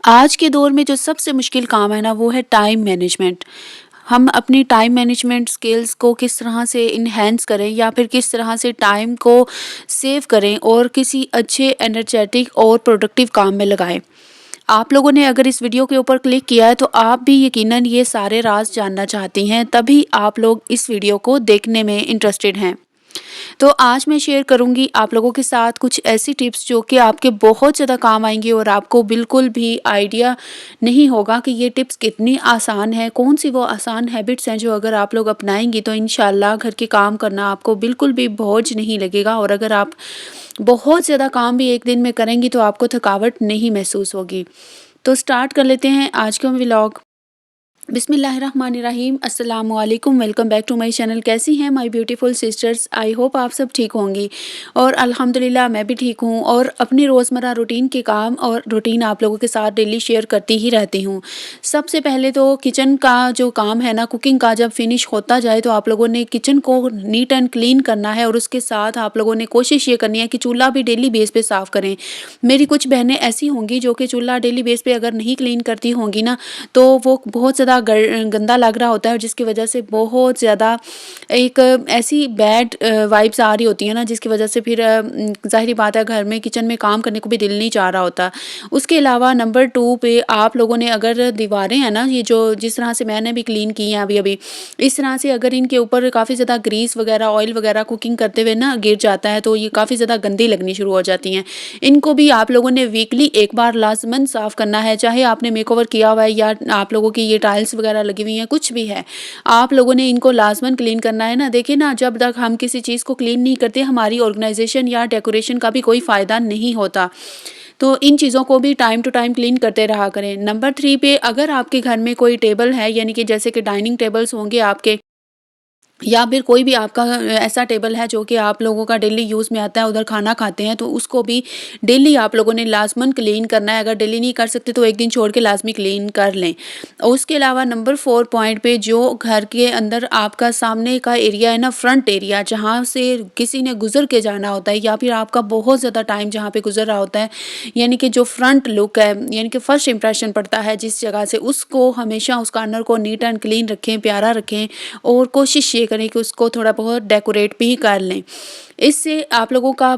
आज के दौर में जो सबसे मुश्किल काम है ना वो है टाइम मैनेजमेंट। हम अपनी टाइम मैनेजमेंट स्किल्स को किस तरह से इन्हेंस करें या फिर किस तरह से टाइम को सेव करें और किसी अच्छे एनर्जेटिक और प्रोडक्टिव काम में लगाएं। आप लोगों ने अगर इस वीडियो के ऊपर क्लिक किया है तो आप भी यकीनन ये सारे राज जानना चाहती हैं, तभी आप लोग इस वीडियो को देखने में इंटरेस्टेड हैं। तो आज मैं शेयर करूँगी आप लोगों के साथ कुछ ऐसी टिप्स जो कि आपके बहुत ज़्यादा काम आएँगी और आपको बिल्कुल भी आइडिया नहीं होगा कि ये टिप्स कितनी आसान है, कौन-सी वो आसान हैबिट्स हैं जो अगर आप लोग अपनाएँगी तो इंशाल्लाह घर के काम करना आपको बिल्कुल भी बोझ नहीं लगेगा। और अगर आप बहुत ज़्यादा काम भी एक दिन में करेंगी तो आपको थकावट नहीं महसूस होगी। तो स्टार्ट कर लेते हैं आज का व्लॉग। बिस्मिल्लाहिर्रहमानिर्रहीम, अस्सलाम वालेकुम, welcome back to my channel. कैसी हैं my beautiful sisters? I hope आप सब ठीक होंगी और अल्हम्दुलिल्लाह मैं भी ठीक हूँ और अपनी रोज़मर्रा रूटीन के काम और रूटीन आप लोगों के साथ डेली शेयर करती ही रहती हूँ। सबसे पहले तो किचन का जो काम है ना, कुकिंग का जब फिनिश होता जाए तो आप लोगों ने किचन को नीट एंड क्लीन करना है और उसके साथ आप लोगों ने कोशिश ये करनी है कि चूल्हा भी डेली बेस पे साफ़ करें। मेरी कुछ बहनें ऐसी होंगी जो कि चूल्हा डेली बेस पे अगर नहीं क्लीन करती होंगी ना, तो वो बहुत ज़्यादा गंदा लग रहा होता है और जिसकी वजह से बहुत ज़्यादा एक ऐसी बैड वाइब्स आ रही होती है ना, जिसकी वजह से फिर ज़ाहिर-सी बात है घर में किचन में काम करने को भी दिल नहीं चाह रहा होता। उसके अलावा नंबर 2 पे आप लोगों ने अगर दीवारें हैं ना, ये जो जिस तरह से मैंने भी क्लीन की हैं अभी-अभी, इस तरह से अगर इनके ऊपर काफ़ी ज़्यादा ग्रीस वगैरह, ऑयल वगैरह कुकिंग करते हुए ना गिर जाता है तो ये काफ़ी ज़्यादा गंदी लगनी शुरू हो जाती हैं। इनको भी आप लोगों ने वीकली एक बार लाज़िमन साफ़ करना है, चाहे आपने मेकओवर किया हुआ है या आप लोगों की ये टाइल्स वगैरह लगी हुई हैं, कुछ भी है। आप लोगों ने इनको लाज़िमन क्लीन करना है ना। देखिए ना, जब तक हम किसी चीज़ को क्लीन नहीं करते, हमारी ऑर्गनाइज़ेशन या डेकोरेशन का भी कोई फ़ायदा नहीं होता। तो इन चीज़ों को भी टाइम टू टाइम क्लीन करते रहा करें। नंबर 3 पे अगर आपके घर में कोई टेबल है, यानी कि जैसे कि डाइनिंग टेबल्स होंगे आपके, या फिर कोई भी आपका ऐसा टेबल है जो कि आप लोगों का डेली यूज़ में आता है, उधर खाना खाते हैं, तो उसको भी डेली आप लोगों ने लाज़िमन क्लीन करना है। अगर डेली नहीं कर सकते तो एक दिन छोड़ के लाज़मी क्लीन कर लें। और उसके अलावा नंबर 4 पॉइंट पे, जो घर के अंदर आपका सामने का एरिया है ना, फ्रंट एरिया जहाँ से किसी ने गुज़र के जाना होता है या फिर आपका बहुत ज़्यादा टाइम जहाँ पे गुज़र रहा होता है, यानी कि जो फ्रंट लुक है, यानी कि फर्स्ट इंप्रेशन पड़ता है जिस जगह से, उसको हमेशा उस कॉर्नर को नीट एंड क्लीन रखें, प्यारा रखें और कोशिश ये करें कि उसको थोड़ा बहुत डेकोरेट भी कर लें। इससे आप लोगों का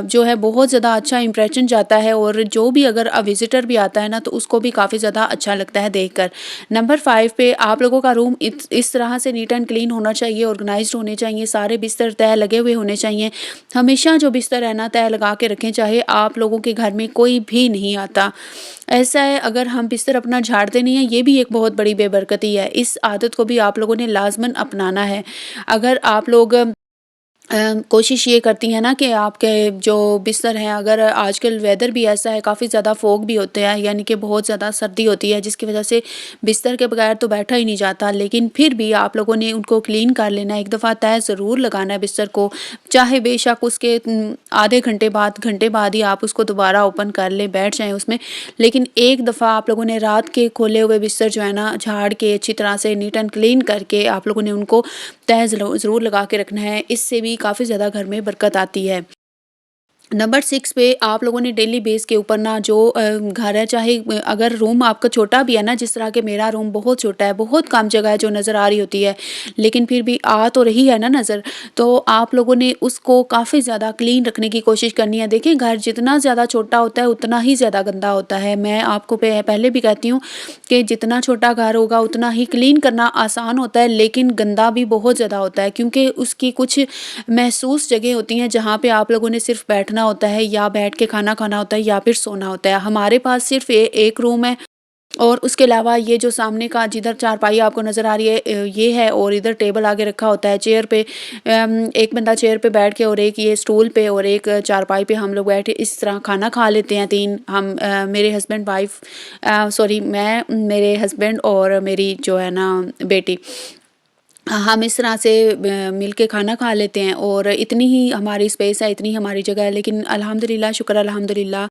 जो है बहुत ज़्यादा अच्छा इंप्रेशन जाता है और जो भी अगर विज़िटर भी आता है ना, तो उसको भी काफ़ी ज़्यादा अच्छा लगता है देखकर। नंबर 5 पे आप लोगों का रूम इस तरह से नीट एंड क्लीन होना चाहिए, ऑर्गनाइज़्ड होने चाहिए, सारे बिस्तर तह लगे हुए होने चाहिए। हमेशा जो बिस्तर है ना, तह लगा के रखें, चाहे आप लोगों के घर में कोई भी नहीं आता। ऐसा है, अगर हम बिस्तर अपना झाड़ते नहीं हैं, ये भी एक बहुत बड़ी बेबरकती है। इस आदत को भी आप लोगों ने लाज़िमन अपनाना है। अगर आप लोग कोशिश ये करती हैं ना कि आपके जो बिस्तर हैं, अगर आजकल वेदर भी ऐसा है, काफ़ी ज़्यादा फॉग भी होते हैं, यानी कि बहुत ज़्यादा सर्दी होती है, जिसकी वजह से बिस्तर के बगैर तो बैठा ही नहीं जाता, लेकिन फिर भी आप लोगों ने उनको क्लीन कर लेना है। एक दफ़ा तय ज़रूर लगाना है बिस्तर को, चाहे बेशक उसके आधे घंटे बाद ही आप उसको दोबारा ओपन कर लें, बैठ जाएँ उसमें, लेकिन एक दफ़ा आप लोगों ने रात के खोले हुए बिस्तर जो है ना, झाड़ के अच्छी तरह से नीट एंड क्लीन करके आप लोगों ने उनको तह ज़रूर लगा के रखना है। इससे भी काफ़ी ज़्यादा घर में बरकत आती है। नंबर 6 पे आप लोगों ने डेली बेस के ऊपर ना, जो घर है, चाहे अगर रूम आपका छोटा भी है ना, जिस तरह के मेरा रूम बहुत छोटा है, बहुत कम जगह है जो नज़र आ रही होती है, लेकिन फिर भी आ तो रही है ना नज़र, तो आप लोगों ने उसको काफ़ी ज़्यादा क्लीन रखने की कोशिश करनी है। देखिए, घर जितना ज़्यादा छोटा होता है उतना ही ज़्यादा गंदा होता है। मैं आपको पहले भी कहती हूँ कि जितना छोटा घर होगा उतना ही क्लीन करना आसान होता है, लेकिन गंदा भी बहुत ज़्यादा होता है, क्योंकि उसकी कुछ महसूस जगह होती हैं जहाँ पे आप लोगों ने सिर्फ बैठना होता है या बैठ के खाना खाना होता है या फिर सोना होता है। हमारे पास सिर्फ एक रूम है और उसके अलावा ये जो सामने का जिधर चारपाई आपको नज़र आ रही है, ये है, और इधर टेबल आगे रखा होता है चेयर पे। एक बंदा चेयर पे बैठ के और एक ये स्टूल पे और एक चारपाई पे हम लोग बैठे इस तरह खाना खा लेते हैं। 3 हम मेरे हस्बैंड वाइफ, सॉरी, मैं, मेरे हस्बैंड और मेरी जो है ना बेटी, हम इस तरह से मिल के खाना खा लेते हैं और इतनी ही हमारी स्पेस है, इतनी हमारी जगह है, लेकिन अल्हम्दुलिल्लाह, शुक्र अल्हम्दुलिल्लाह,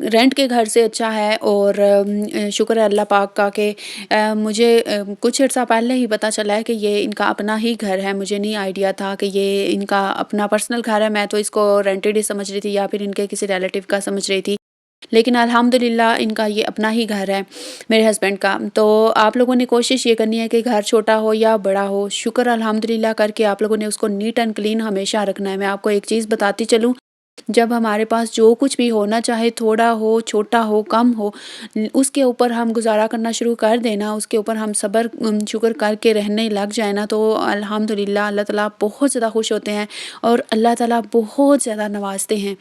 रेंट के घर से अच्छा है। और शुक्र है अल्लाह पाक का कि मुझे कुछ अर्सा पहले ही पता चला है कि ये इनका अपना ही घर है। मुझे नहीं आइडिया था कि ये इनका अपना पर्सनल घर है, मैं तो इसको रेंटेड ही समझ रही थी या फिर इनके किसी रिलेटिव का समझ रही थी। लेकिन अल्हम्दुलिल्लाह इनका ये अपना ही घर है, मेरे हस्बैंड का। तो आप लोगों ने कोशिश ये करनी है कि घर छोटा हो या बड़ा हो, शुक्र अल्हम्दुलिल्लाह करके आप लोगों ने उसको नीट एंड क्लीन हमेशा रखना है। मैं आपको एक चीज़ बताती चलूँ, जब हमारे पास जो कुछ भी होना, चाहे थोड़ा हो, छोटा हो, कम हो, उसके ऊपर हम गुज़ारा करना शुरू कर दें ना, उसके ऊपर हम सब्र शुक्र करके रहने लग जाए ना, तो अल्हम्दुलिल्लाह अल्लाह ताला बहुत ज़्यादा खुश होते हैं और अल्लाह ताला बहुत ज़्यादा नवाज़ते हैं।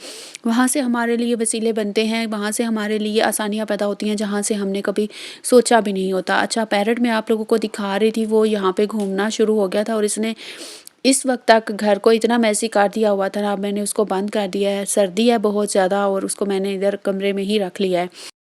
वहाँ से हमारे लिए वसीले बनते हैं, वहाँ से हमारे लिए आसानियाँ पैदा होती हैं, जहाँ से हमने कभी सोचा भी नहीं होता। अच्छा, पैरट मैं आप लोगों को दिखा रही थी, वो यहाँ पे घूमना शुरू हो गया था और इसने इस वक़्त तक घर को इतना मेसी कर दिया हुआ था ना, अब मैंने उसको बंद कर दिया है। सर्दी है बहुत ज़्यादा और उसको मैंने इधर कमरे में ही रख लिया है।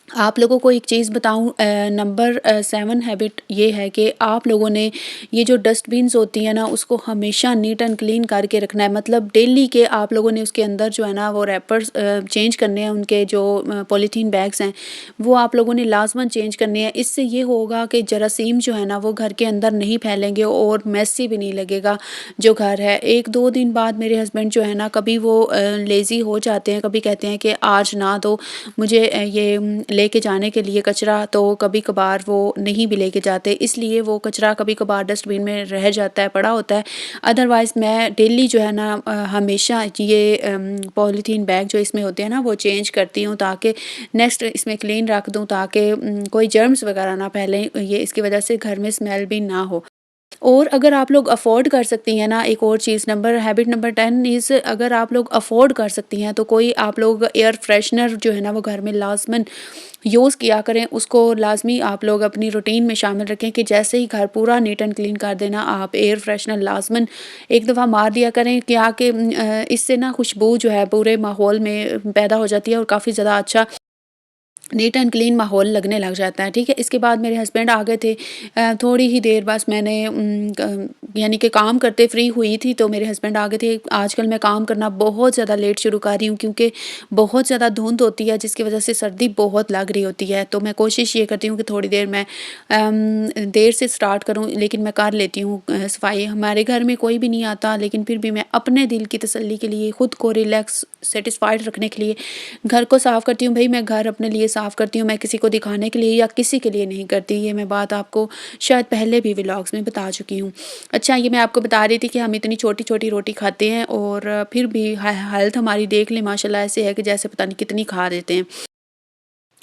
आप लोगों को एक चीज़ बताऊँ, नंबर 7 हैबिट ये है कि आप लोगों ने ये जो डस्टबिन्स होती हैं ना, उसको हमेशा नीट एंड क्लीन करके रखना है। मतलब डेली के आप लोगों ने उसके अंदर जो है ना वो रैपर्स चेंज करने हैं, उनके जो पॉलीथीन बैग्स हैं वो आप लोगों ने लाज़मन चेंज करने हैं। इससे ये होगा कि जरासीम जो है ना वो घर के अंदर नहीं फैलेंगे और मेसी भी नहीं लगेगा जो घर है। 1-2 दिन बाद मेरे हस्बैंड जो है ना, कभी वो लेज़ी हो जाते हैं, कभी कहते हैं कि आज ना दो मुझे ये लेके जाने के लिए कचरा, तो कभी-कभार वो नहीं भी लेके जाते, इसलिए वो कचरा कभी-कभार डस्टबिन में रह जाता है, पड़ा होता है। अदरवाइज़ मैं डेली जो है ना हमेशा ये पॉलीथीन बैग जो इसमें होते हैं ना वो चेंज करती हूँ, ताकि नेक्स्ट इसमें क्लीन रख दूँ, ताकि कोई जर्म्स वगैरह ना फैलें, ये इसकी वजह से घर में स्मेल भी ना हो। और अगर आप लोग अफ़ोर्ड कर सकती हैं ना, एक और चीज़, हैबिट नंबर 10 इज़, अगर आप लोग अफ़ोर्ड कर सकती हैं तो कोई आप लोग एयर फ्रेशनर जो है ना वो घर में लाज़मन यूज़ किया करें। उसको लाज़मी आप लोग अपनी रूटीन में शामिल रखें कि जैसे ही घर पूरा नीट एंड क्लीन कर देना, आप एयर फ्रेशनर लाज़मन एक दफ़ा मार दिया करें। क्या कि इससे ना खुशबू जो है पूरे माहौल में पैदा हो जाती है और काफ़ी ज़्यादा अच्छा नीट एंड क्लीन माहौल लगने लग जाता है, ठीक है। इसके बाद मेरे हस्बैंड आ गए थे, थोड़ी ही देर बस मैंने यानी कि काम करते फ्री हुई थी तो मेरे हस्बैंड आ गए थे। आजकल मैं काम करना बहुत ज़्यादा लेट शुरू कर रही हूँ, क्योंकि बहुत ज़्यादा धुंध होती है जिसकी वजह से सर्दी बहुत लग रही होती है। तो मैं कोशिश ये करती हूँ कि थोड़ी देर मैं देर से स्टार्ट करूँ, लेकिन मैं कर लेती हूँ सफाई। हमारे घर में कोई भी नहीं आता, लेकिन फिर भी मैं अपने दिल की तसल्ली के लिए, खुद को रिलैक्स सेटिस्फाइड रखने के लिए घर को साफ़ करती हूँ। भई मैं घर अपने लिए साफ़ करती हूँ, मैं किसी को दिखाने के लिए या किसी के लिए नहीं करती। ये मैं बात आपको शायद पहले भी व्लॉग्स में बता चुकी हूँ। अच्छा, ये मैं आपको बता रही थी कि हम इतनी छोटी-छोटी रोटी खाते हैं और फिर भी हेल्थ हमारी देख लें, माशाल्लाह ऐसे है कि जैसे पता नहीं कितनी खा देते हैं।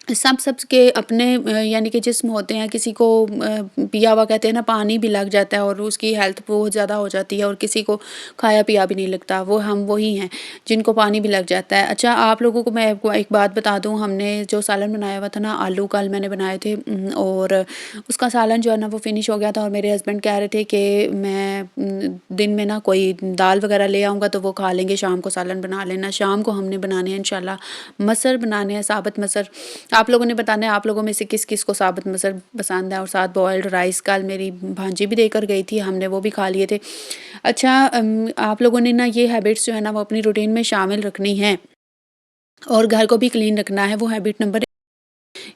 सबके अपने यानी कि जिस्म होते हैं, किसी को पिया हुआ कहते हैं ना पानी भी लग जाता है और उसकी हेल्थ बहुत ज़्यादा हो जाती है, और किसी को खाया पिया भी नहीं लगता, वो हम वही हैं जिनको पानी भी लग जाता है। अच्छा, आप लोगों को मैं एक बात बता दूँ, हमने जो सालन बनाया हुआ था ना, आलू कल मैंने बनाए थे, और उसका सालन जो है ना वो फिनिश हो गया था और मेरे हस्बैंड कह रहे थे कि मैं दिन में ना कोई दाल वगैरह ले आऊँगा तो वो खा लेंगे, शाम को सालन बना लेना। शाम को हमने बनाने हैं इंशाल्लाह मसर बनाने हैं, साबुत मसर। आप लोगों ने बताना है आप लोगों में से किस-किस को साबुत मसर पसंद है, और साथ बॉइल्ड राइस कल मेरी भांजी भी देकर गई थी, हमने वो भी खा लिए थे। अच्छा, आप लोगों ने ना ये हैबिट्स जो है ना वो अपनी रूटीन में शामिल रखनी है और घर को भी क्लीन रखना है। वो हैबिट नंबर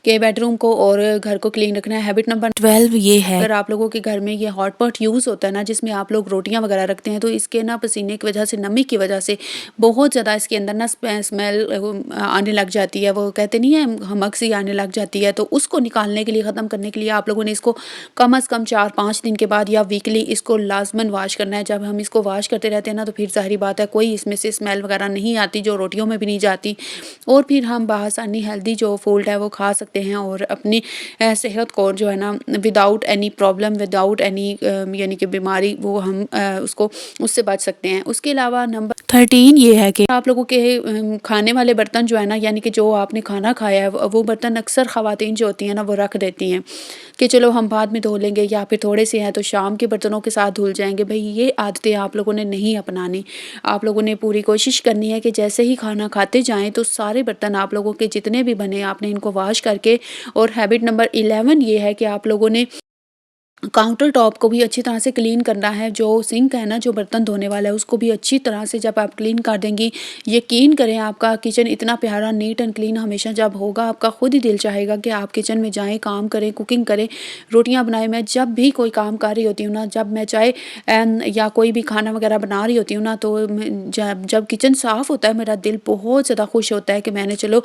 के बेडरूम को और घर को क्लीन रखना है। हैबिट नंबर 12 ये है, अगर आप लोगों के घर में ये हॉट पॉट यूज़ होता है ना, जिसमें आप लोग रोटियां वगैरह रखते हैं, तो इसके ना पसीने की वजह से, नमी की वजह से बहुत ज़्यादा इसके अंदर ना स्मेल आने लग जाती है। वो कहते नहीं है, हमक सी आने लग जाती है। तो उसको निकालने के लिए, ख़त्म करने के लिए आप लोगों ने इसको कम अज़ कम 4-5 दिन के बाद या वीकली इसको लाजमन वाश करना है। जब हम इसको वाश करते रहते हैं ना, तो फिर ज़ाहिर बात है कोई इसमें से स्मेल वगैरह नहीं आती, जो रोटियों में भी नहीं जाती, और फिर हम बासानी हेल्दी जो फूड है वो खा सकते हैं और अपनी सेहत को जो है ना without any problem, without any यानी कि बीमारी, वो हम उसको उससे बच सकते हैं। उसके अलावा नंबर 13 ये है कि आप लोगों के खाने वाले बर्तन जो है ना, यानी कि जो आपने खाना खाया है, वो बर्तन अक्सर ख़वातीन जो होती हैं ना वो रख देती हैं कि चलो हम बाद में धो लेंगे, या फिर थोड़े से हैं तो शाम के बर्तनों के साथ धुल जाएंगे। भाई ये आदतें आप लोगों ने नहीं अपनानी। आप लोगों ने पूरी कोशिश करनी है कि जैसे ही खाना खाते जाएं तो सारे बर्तन आप लोगों के जितने भी बने, आपने इनको वॉश करके, और हैबिट नंबर 11 ये है कि आप लोगों ने काउंटर टॉप को भी अच्छी तरह से क्लीन करना है। जो सिंक है ना, जो बर्तन धोने वाला है, उसको भी अच्छी तरह से जब आप क्लीन कर देंगी, यकीन करें आपका किचन इतना प्यारा नीट एंड क्लीन हमेशा जब होगा, आपका खुद ही दिल चाहेगा कि आप किचन में जाएँ, काम करें, कुकिंग करें, रोटियाँ बनाएँ। मैं जब भी कोई काम कर रही होती हूँ ना, जब मैं चाहे या कोई भी खाना वगैरह बना रही होती हूँ ना, तो मैं जब जब किचन साफ़ होता है, मेरा दिल बहुत ज़्यादा खुश होता है कि मैंने चलो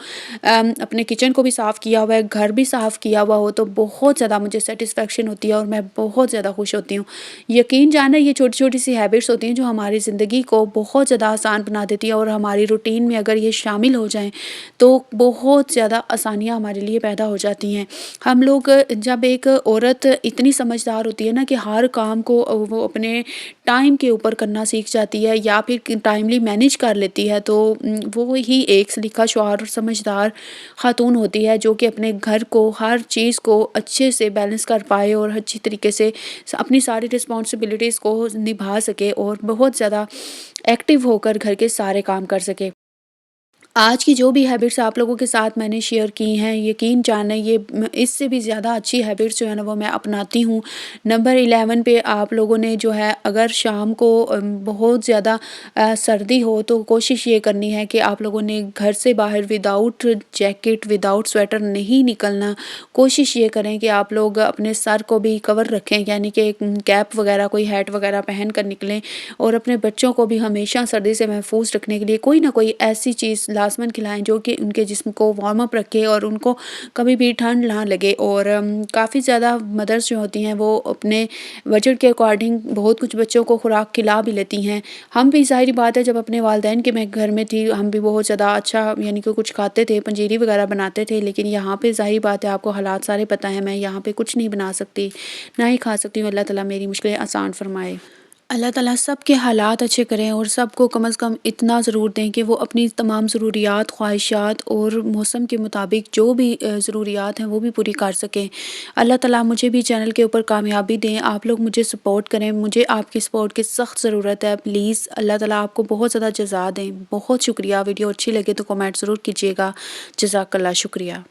अपने किचन को भी साफ़ किया हुआ है, घर भी साफ़ किया हुआ हो, तो बहुत ज़्यादा मुझे सैटिस्फैक्शन होती है और मैं बहुत ज़्यादा खुश होती हूँ। यकीन जाने ये छोटी-छोटी सी हैबिट्स होती हैं जो हमारी ज़िंदगी को बहुत ज़्यादा आसान बना देती है, और हमारी रूटीन में अगर ये शामिल हो जाएँ, तो बहुत ज़्यादा आसानियाँ हमारे लिए पैदा हो जाती हैं। हम लोग जब एक औरत इतनी समझदार होती है ना कि हर काम को वो अपने टाइम के ऊपर करना सीख जाती है या फिर टाइमली मैनेज कर लेती है, तो वो ही एक सलीका शुआर और समझदार खातून होती है जो कि अपने घर को, हर चीज़ को अच्छे से बैलेंस कर पाए और अच्छी तरीके से अपनी सारी रिस्पॉन्सिबिलिटीज़ को निभा सके और बहुत ज़्यादा एक्टिव होकर घर के सारे काम कर सके। आज की जो भी हैबिट्स आप लोगों के साथ मैंने शेयर की हैं, यकीन जाने ये इससे भी ज़्यादा अच्छी हैबिट्स जो है ना वो मैं अपनाती हूँ। नंबर 11 पे आप लोगों ने जो है, अगर शाम को बहुत ज़्यादा सर्दी हो तो कोशिश ये करनी है कि आप लोगों ने घर से बाहर विदाउट जैकेट, विदाउट स्वेटर नहीं निकलना। कोशिश ये करें कि आप लोग अपने सर को भी कवर रखें, यानी कि कैप वगैरह, कोई हैट वगैरह पहन कर निकलें, और अपने बच्चों को भी हमेशा सर्दी से महफूज रखने के लिए कोई ना कोई ऐसी चीज़ लाज़मन खिलाएँ जो कि उनके जिस्म को वार्म अप रखे और उनको कभी भी ठंड ना लगे। और काफ़ी ज़्यादा मदर्स जो होती हैं वो अपने बजट के अकॉर्डिंग बहुत कुछ बच्चों को खुराक खिला भी लेती हैं। हम भी ज़ाहिर बात है, जब अपने वालिदैन के मैं घर में थी, हम भी बहुत ज़्यादा अच्छा यानी कि कुछ खाते थे, पंजीरी वगैरह बनाते थे, लेकिन यहाँ पे ज़ाहिर बात है, आपको हालात सारे पता हैं, मैं यहाँ पे कुछ नहीं बना सकती, ना ही खा सकती हूँ। अल्लाह ताला मेरी मुश्किलें आसान फरमाए। अल्लाह ताला सबके हालात अच्छे करें और सबको कम से कम इतना ज़रूर दें कि वो अपनी तमाम ज़रूरियात, ख्वाहिशात और मौसम के मुताबिक जो भी ज़रूरियात हैं वो भी पूरी कर सकें। अल्लाह ताला मुझे भी चैनल के ऊपर कामयाबी दें। आप लोग मुझे सपोर्ट करें, मुझे आपकी सपोर्ट की सख्त ज़रूरत है। प्लीज़ अल्लाह ताला आपको बहुत ज़्यादा जज़ा दें। बहुत शुक्रिया। वीडियो अच्छी लगे तो कमेंट ज़रूर कीजिएगा। जज़ाकल्लाह, शुक्रिया।